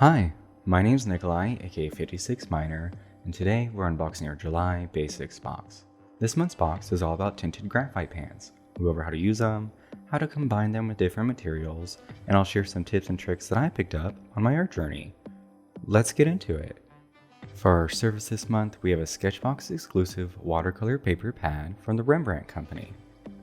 Hi, my name's Nikolai, aka 56 Miner, and today we're unboxing our July Basics box. This month's box is all about tinted graphite pans. We'll go over how to use them, how to combine them with different materials, and I'll share some tips and tricks that I picked up on my art journey. Let's get into it. For our service this month, we have a SketchBox exclusive watercolor paper pad from the Rembrandt Company.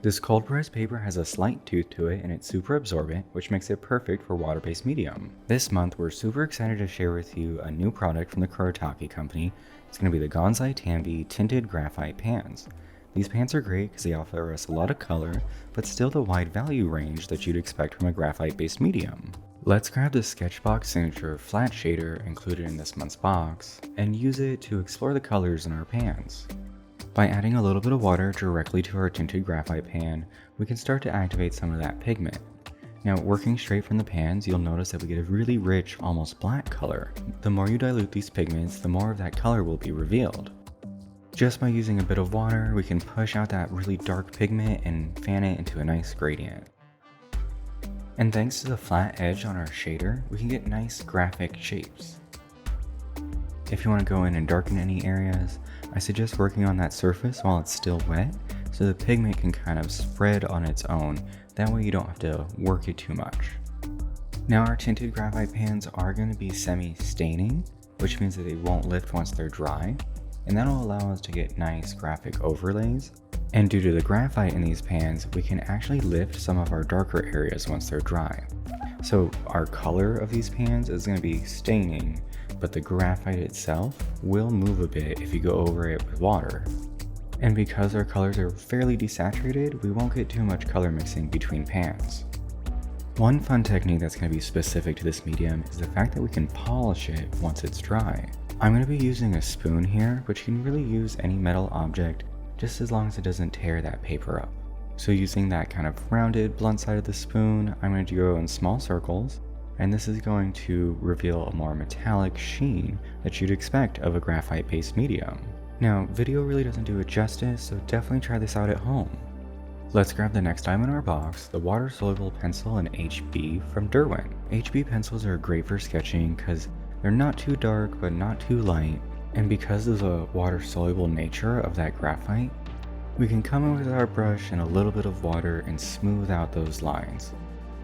This cold pressed paper has a slight tooth to it and it's super absorbent, which makes it perfect for water-based medium. This month, we're super excited to share with you a new product from the Kuretake Company. It's going to be the Gonzai Tambi tinted graphite pans. These pans are great because they offer us a lot of color, but still the wide value range that you'd expect from a graphite-based medium. Let's grab the SketchBox signature flat shader included in this month's box and use it to explore the colors in our pans. By adding a little bit of water directly to our tinted graphite pan, we can start to activate some of that pigment. Now, working straight from the pans, you'll notice that we get a really rich, almost black color. The more you dilute these pigments, the more of that color will be revealed. Just by using a bit of water, we can push out that really dark pigment and fan it into a nice gradient. And thanks to the flat edge on our shader, we can get nice graphic shapes. If you want to go in and darken any areas, I suggest working on that surface while it's still wet, so the pigment can kind of spread on its own. That way you don't have to work it too much. Now our tinted graphite pans are going to be semi-staining, which means that they won't lift once they're dry, and that'll allow us to get nice graphic overlays. And due to the graphite in these pans, we can actually lift some of our darker areas once they're dry. So our color of these pans is going to be staining, but the graphite itself will move a bit if you go over it with water. And because our colors are fairly desaturated, we won't get too much color mixing between pans. One fun technique that's going to be specific to this medium is the fact that we can polish it once it's dry. I'm going to be using a spoon here, but you can really use any metal object just as long as it doesn't tear that paper up. So using that kind of rounded, blunt side of the spoon, I'm going to go in small circles, and this is going to reveal a more metallic sheen that you'd expect of a graphite-based medium. Now, video really doesn't do it justice, so definitely try this out at home. Let's grab the next item in our box, the water-soluble pencil in HB from Derwent. HB pencils are great for sketching because they're not too dark but not too light, and because of the water-soluble nature of that graphite, we can come in with our brush and a little bit of water and smooth out those lines.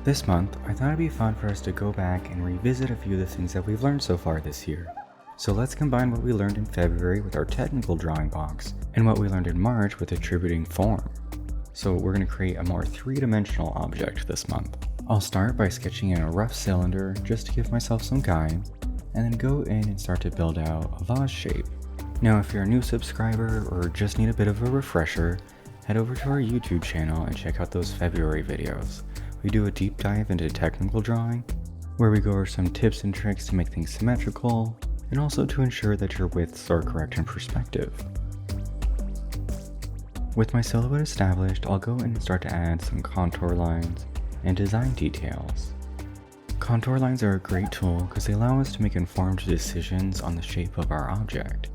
This month, I thought it'd be fun for us to go back and revisit a few of the things that we've learned so far this year. So let's combine what we learned in February with our technical drawing box, and what we learned in March with attributing form. So we're going to create a more three-dimensional object this month. I'll start by sketching in a rough cylinder just to give myself some guide, and then go in and start to build out a vase shape. Now, if you're a new subscriber or just need a bit of a refresher, head over to our YouTube channel and check out those February videos. We do a deep dive into technical drawing, where we go over some tips and tricks to make things symmetrical, and also to ensure that your widths are correct in perspective. With my silhouette established, I'll go in and start to add some contour lines and design details. Contour lines are a great tool because they allow us to make informed decisions on the shape of our object.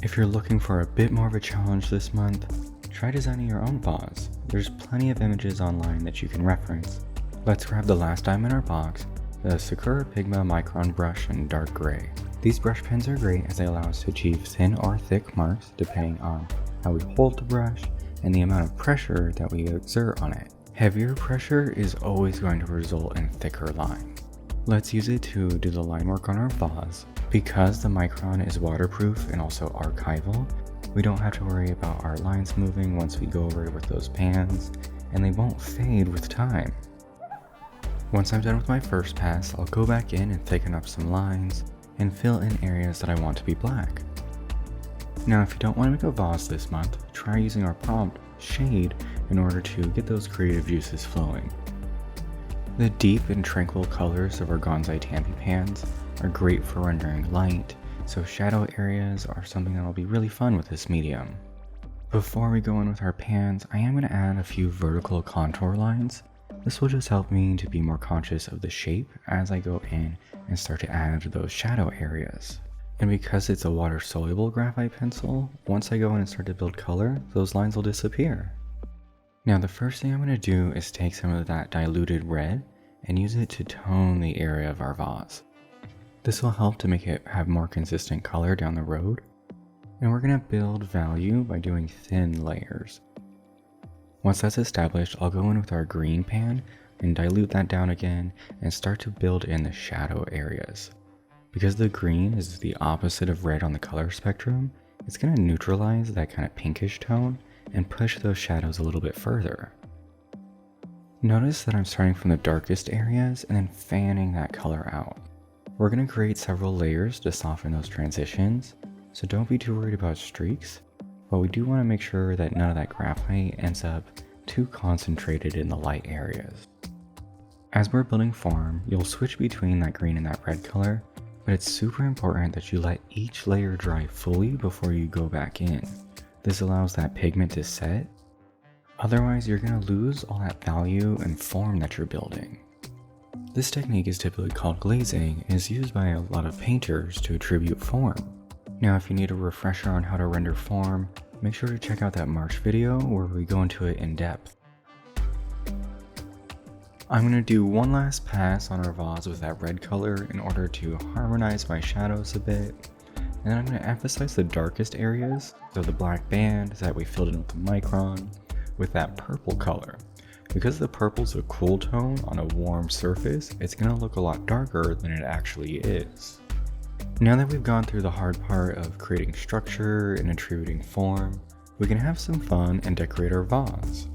If you're looking for a bit more of a challenge this month, try designing your own vase. There's plenty of images online that you can reference. Let's grab the last item in our box, the Sakura Pigma Micron brush in dark gray. These brush pens are great as they allow us to achieve thin or thick marks depending on how we hold the brush and the amount of pressure that we exert on it. Heavier pressure is always going to result in thicker lines. Let's use it to do the line work on our vase. Because the Micron is waterproof and also archival, we don't have to worry about our lines moving once we go over it with those pans, and they won't fade with time. Once I'm done with my first pass, I'll go back in and thicken up some lines and fill in areas that I want to be black. Now, if you don't want to make a vase this month, try using our prompt shade in order to get those creative juices flowing. The deep and tranquil colors of our Gonzai Tambi pans are great for rendering light, so shadow areas are something that will be really fun with this medium. Before we go in with our pans, I am going to add a few vertical contour lines. This will just help me to be more conscious of the shape as I go in and start to add those shadow areas. And because it's a water-soluble graphite pencil, once I go in and start to build color, those lines will disappear. Now the first thing I'm going to do is take some of that diluted red and use it to tone the area of our vase. This will help to make it have more consistent color down the road. And we're going to build value by doing thin layers. Once that's established, I'll go in with our green pan and dilute that down again and start to build in the shadow areas. Because the green is the opposite of red on the color spectrum, it's going to neutralize that kind of pinkish tone and push those shadows a little bit further. Notice that I'm starting from the darkest areas and then fanning that color out. We're going to create several layers to soften those transitions, so don't be too worried about streaks, but we do want to make sure that none of that graphite ends up too concentrated in the light areas. As we're building form, you'll switch between that green and that red color, but it's super important that you let each layer dry fully before you go back in. This allows that pigment to set. Otherwise, you're going to lose all that value and form that you're building. This technique is typically called glazing and is used by a lot of painters to attribute form. Now, if you need a refresher on how to render form, make sure to check out that March video where we go into it in depth. I'm going to do one last pass on our vase with that red color in order to harmonize my shadows a bit. And then I'm going to emphasize the darkest areas, so the black band that we filled in with the micron, with that purple color. Because the purple's a cool tone on a warm surface, it's going to look a lot darker than it actually is. Now that we've gone through the hard part of creating structure and attributing form, we can have some fun and decorate our vase.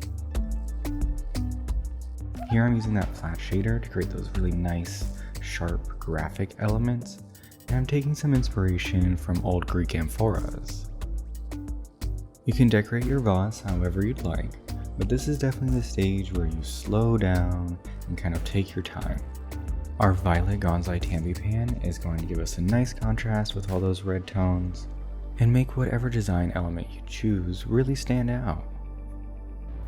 Here I'm using that flat shader to create those really nice, sharp graphic elements, and I'm taking some inspiration from old Greek amphoras. You can decorate your vase however you'd like, but this is definitely the stage where you slow down and kind of take your time. Our violet Gonzai Tambi pan is going to give us a nice contrast with all those red tones, and make whatever design element you choose really stand out.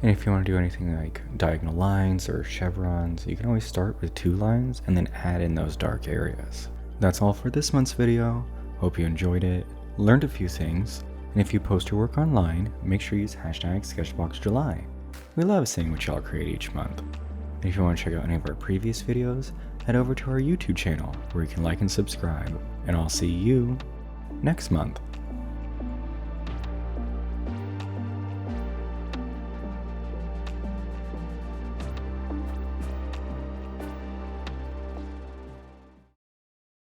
And if you want to do anything like diagonal lines or chevrons, you can always start with 2 lines and then add in those dark areas. That's all for this month's video. Hope you enjoyed it, learned a few things, and if you post your work online, make sure you use hashtag SketchBoxJuly. We love seeing what y'all create each month. And if you want to check out any of our previous videos, head over to our YouTube channel where you can like and subscribe, and I'll see you next month.